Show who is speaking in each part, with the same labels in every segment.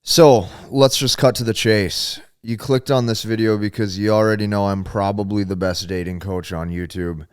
Speaker 1: So let's just cut to the chase. You clicked on this video because you already know I'm probably the best dating coach on YouTube.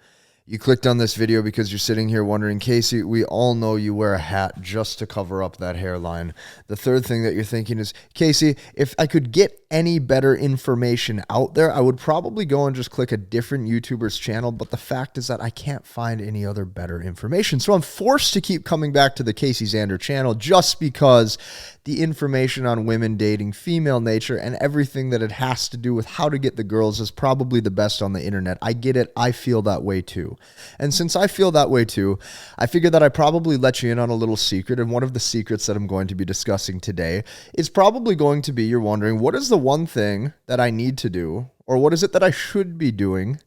Speaker 1: You clicked on this video because you're sitting here wondering, Casey, we all know you wear a hat just to cover up that hairline. The third thing that you're thinking is, Casey, if I could get any better information out there, I would probably go and just click a different YouTuber's channel. But the fact is that I can't find any other better information. So I'm forced to keep coming back to the Casey Zander channel just because the information on women dating, female nature, and everything that it has to do with how to get the girls is probably the best on the internet. I get it. I feel that way too. And since I feel that way too, I figured that I probably let you in on a little secret. And one of the secrets that I'm going to be discussing today is probably going to be, you're wondering, what is the one thing that I need to do, or what is it that I should be doing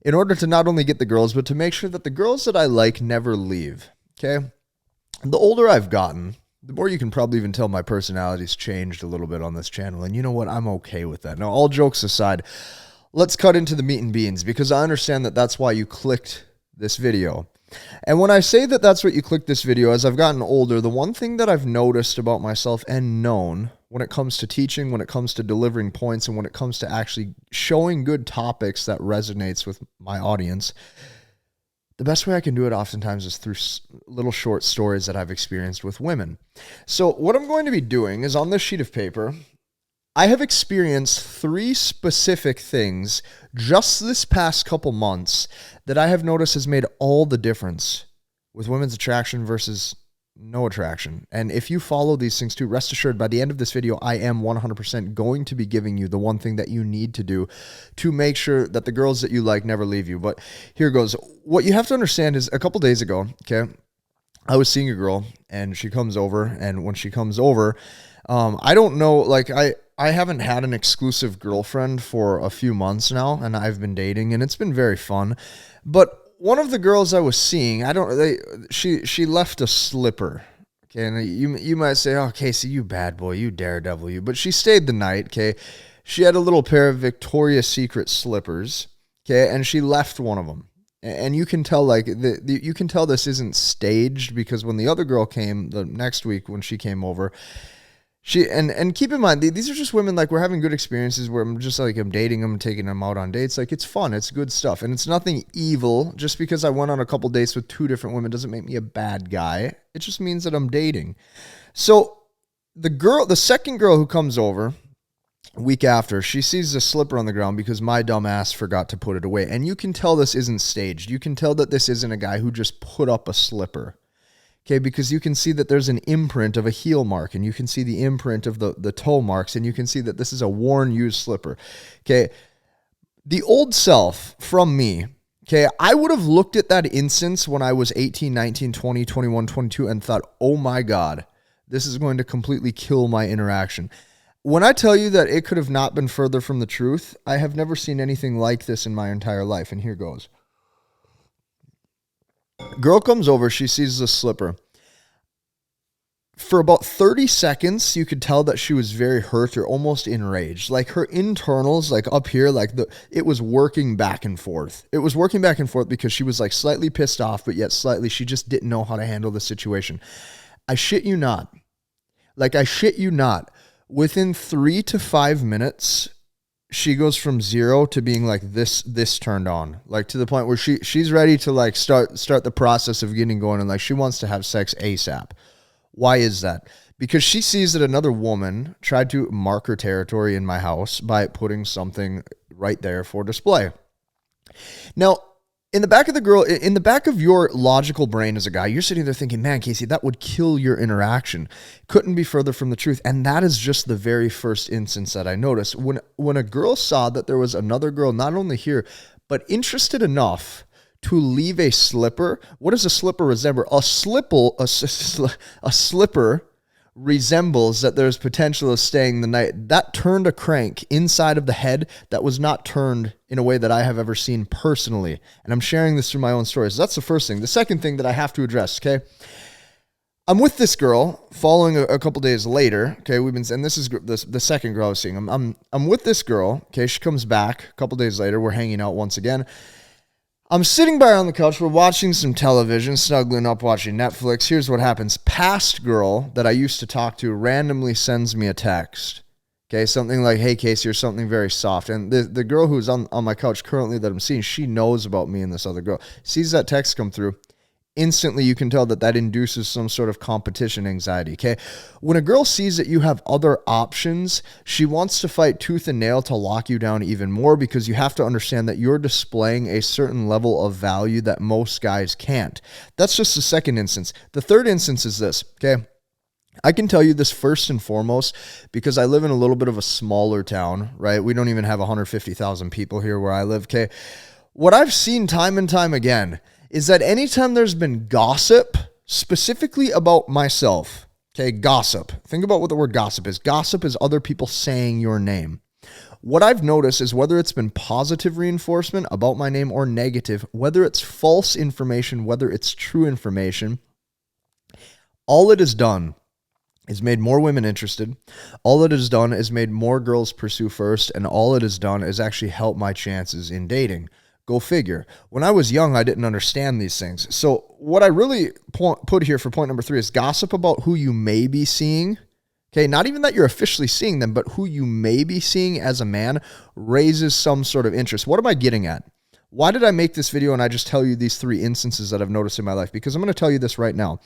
Speaker 1: in order to not only get the girls, but to make sure that the girls that I like never leave. Okay. The older I've gotten, the more you can probably even tell my personality's changed a little bit on this channel. And you know what? I'm okay with that. Now, all jokes aside, let's cut into the meat and beans, because I understand that that's why you clicked this video. And when I say that that's what you clicked this video, as I've gotten older, the one thing that I've noticed about myself and known when it comes to teaching, when it comes to delivering points, and when it comes to actually showing good topics that resonates with my audience, the best way I can do it oftentimes is through little short stories that I've experienced with women. So what I'm going to be doing is, on this sheet of paper, I have experienced 3 specific things just this past couple months that I have noticed has made all the difference with women's attraction versus no attraction. And if you follow these things too, rest assured, by the end of this video, I am 100% going to be giving you the one thing that you need to do to make sure that the girls that you like never leave you. But here goes. What you have to understand is, a couple days ago, okay, I was seeing a girl and she comes over, and when she comes over, I don't know, like I haven't had an exclusive girlfriend for a few months now, and I've been dating, and it's been very fun. But one of the girls I was seeing, she left a slipper. Okay, and you might say, "Oh, Casey, you bad boy, you daredevil, you." But she stayed the night. Okay, she had a little pair of Victoria's Secret slippers. Okay, and she left one of them, and you can tell, like, you can tell this isn't staged, because when the other girl came the next week, when she came over, and keep in mind, these are just women, like, we're having good experiences where I'm dating them, taking them out on dates. Like, it's fun. It's good stuff. And it's nothing evil. Just because I went on a couple dates with 2 different women doesn't make me a bad guy. It just means that I'm dating. So the second girl who comes over a week after, she sees the slipper on the ground because my dumb ass forgot to put it away. And you can tell this isn't staged. You can tell that this isn't a guy who just put up a slipper. Okay, because you can see that there's an imprint of a heel mark, and you can see the imprint of the toe marks, and you can see that this is a worn, used slipper. Okay, the old self from me, okay, I would have looked at that instance when I was 18, 19, 20, 21, 22 and thought, oh my God, this is going to completely kill my interaction. When I tell you that it could have not been further from the truth, I have never seen anything like this in my entire life, and here goes. Girl comes over, she sees the slipper. For about 30 seconds, you could tell that she was very hurt or almost enraged. Like, her internals, like up here, it was working back and forth. It was working back and forth because she was, like, slightly pissed off, but yet slightly, she just didn't know how to handle the situation. I shit you not. Within 3 to 5 minutes, she goes from 0 to being like this turned on, like, to the point where she's ready to, like, start the process of getting going, and, like, she wants to have sex ASAP. Why is that? Because she sees that another woman tried to mark her territory in my house by putting something right there for display. Now, in the back of your logical brain as a guy, you're sitting there thinking, man, Casey, that would kill your interaction. Couldn't be further from the truth. And that is just the very first instance that I noticed. When a girl saw that there was another girl, not only here, but interested enough to leave a slipper. What does a slipper resemble? A slipper resembles that there's potential of staying the night. That turned a crank inside of the head that was not turned in a way that I have ever seen personally. And I'm sharing this through my own stories. So that's the first thing. The second thing that I have to address, okay? I'm with this girl following a couple days later. Okay, and this is the second girl I was seeing. I'm with this girl. Okay, she comes back a couple days later. We're hanging out once again. I'm sitting by her on the couch. We're watching some television, snuggling up, watching Netflix. Here's what happens. Past girl that I used to talk to randomly sends me a text. Okay, something like, hey, Casey, or something very soft. And the girl who's on my couch currently that I'm seeing, she knows about me and this other girl. Sees that text come through. Instantly, you can tell that induces some sort of competition anxiety, okay? When a girl sees that you have other options, she wants to fight tooth and nail to lock you down even more, because you have to understand that you're displaying a certain level of value that most guys can't. That's just the second instance. The third instance is this, okay? I can tell you this first and foremost because I live in a little bit of a smaller town, right? We don't even have 150,000 people here where I live, okay? What I've seen time and time again is that anytime there's been gossip, specifically about myself, okay, gossip. Think about what the word gossip is. Gossip is other people saying your name. What I've noticed is whether it's been positive reinforcement about my name or negative, whether it's false information, whether it's true information, all it has done is made more women interested. All it has done is made more girls pursue first, and all it has done is actually help my chances in dating. Go figure. When I was young, I didn't understand these things. So what I really put here for point number 3 is gossip about who you may be seeing. Okay, not even that you're officially seeing them, but who you may be seeing as a man raises some sort of interest. What am I getting at? Why did I make this video and I just tell you these 3 instances that I've noticed in my life? Because I'm going to tell you this right now.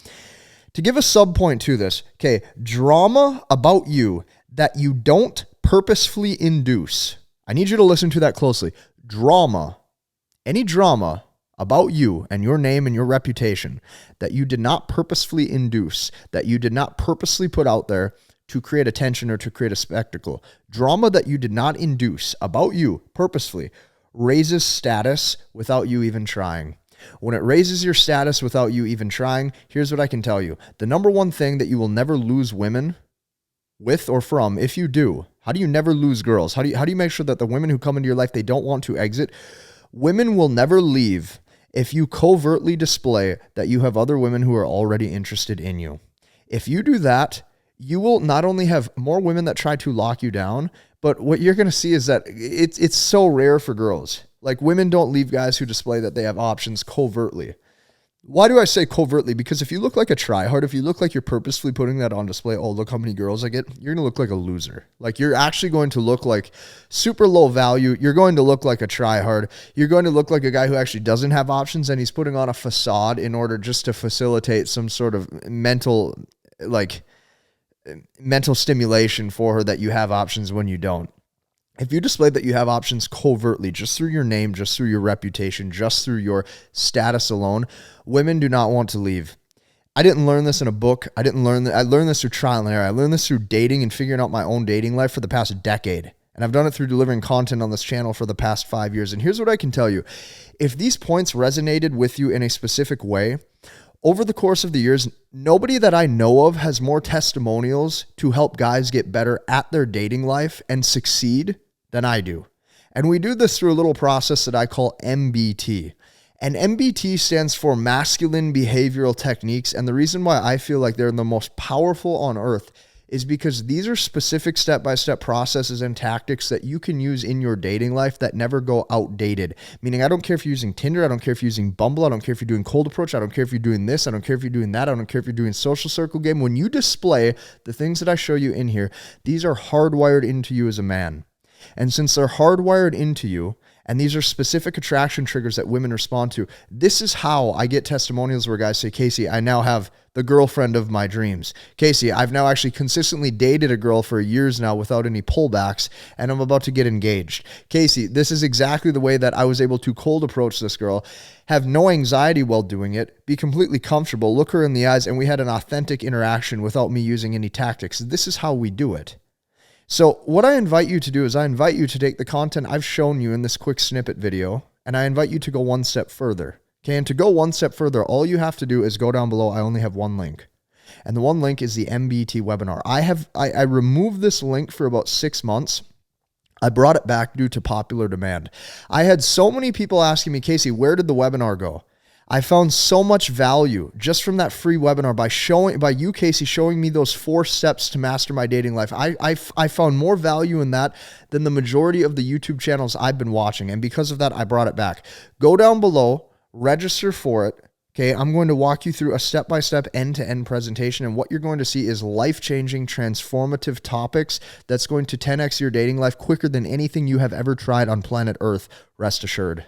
Speaker 1: To give a sub point to this, okay, drama about you that you don't purposefully induce. I need you to listen to that closely. Any drama about you and your name and your reputation that you did not purposefully induce, that you did not purposely put out there to create attention or to create a spectacle, drama that you did not induce about you purposefully raises status without you even trying. When it raises your status without you even trying, here's what I can tell you. The number one thing that you will never lose women with or from, if you do, how do you never lose girls? How do you make sure that the women who come into your life, they don't want to exit? Women will never leave if you covertly display that you have other women who are already interested in you. If you do that, you will not only have more women that try to lock you down, but what you're going to see is that it's so rare for girls. Like, women don't leave guys who display that they have options covertly. Why do I say covertly? Because if you look like a tryhard, if you look like you're purposefully putting that on display, oh, look how many girls I get, you're going to look like a loser. Like, you're actually going to look like super low value. You're going to look like a tryhard. You're going to look like a guy who actually doesn't have options, and he's putting on a facade in order just to facilitate some sort of mental stimulation for her that you have options when you don't. If you display that you have options covertly, just through your name, just through your reputation, just through your status alone, women do not want to leave. I didn't learn this in a book. I learned this through trial and error. I learned this through dating and figuring out my own dating life for the past decade. And I've done it through delivering content on this channel for the past 5 years. And here's what I can tell you. If these points resonated with you in a specific way, over the course of the years, nobody that I know of has more testimonials to help guys get better at their dating life and succeed than I do. And we do this through a little process that I call MBT. And MBT stands for Masculine Behavioral Techniques. And the reason why I feel like they're the most powerful on earth is because these are specific step-by-step processes and tactics that you can use in your dating life that never go outdated. Meaning, I don't care if you're using Tinder, I don't care if you're using Bumble, I don't care if you're doing cold approach, I don't care if you're doing this, I don't care if you're doing that, I don't care if you're doing social circle game. When you display the things that I show you in here, these are hardwired into you as a man. And since they're hardwired into you, and these are specific attraction triggers that women respond to, this is how I get testimonials where guys say, Casey, I now have the girlfriend of my dreams. Casey, I've now actually consistently dated a girl for years now without any pullbacks, and I'm about to get engaged. Casey, this is exactly the way that I was able to cold approach this girl, have no anxiety while doing it, be completely comfortable, look her in the eyes, and we had an authentic interaction without me using any tactics. This is how we do it. So what I invite you to do is I invite you to take the content I've shown you in this quick snippet video, and I invite you to go one step further. Okay, and to go one step further, all you have to do is go down below. I only have one link. And the one link is the MBT webinar. I removed this link for about 6 months. I brought it back due to popular demand. I had so many people asking me, Casey, where did the webinar go? I found so much value just from that free webinar by you, Casey, showing me those 4 steps to master my dating life. I found more value in that than the majority of the YouTube channels I've been watching. And because of that, I brought it back. Go down below, register for it. Okay, I'm going to walk you through a step-by-step end-to-end presentation, and what you're going to see is life-changing, transformative topics that's going to 10x your dating life quicker than anything you have ever tried on planet Earth, rest assured.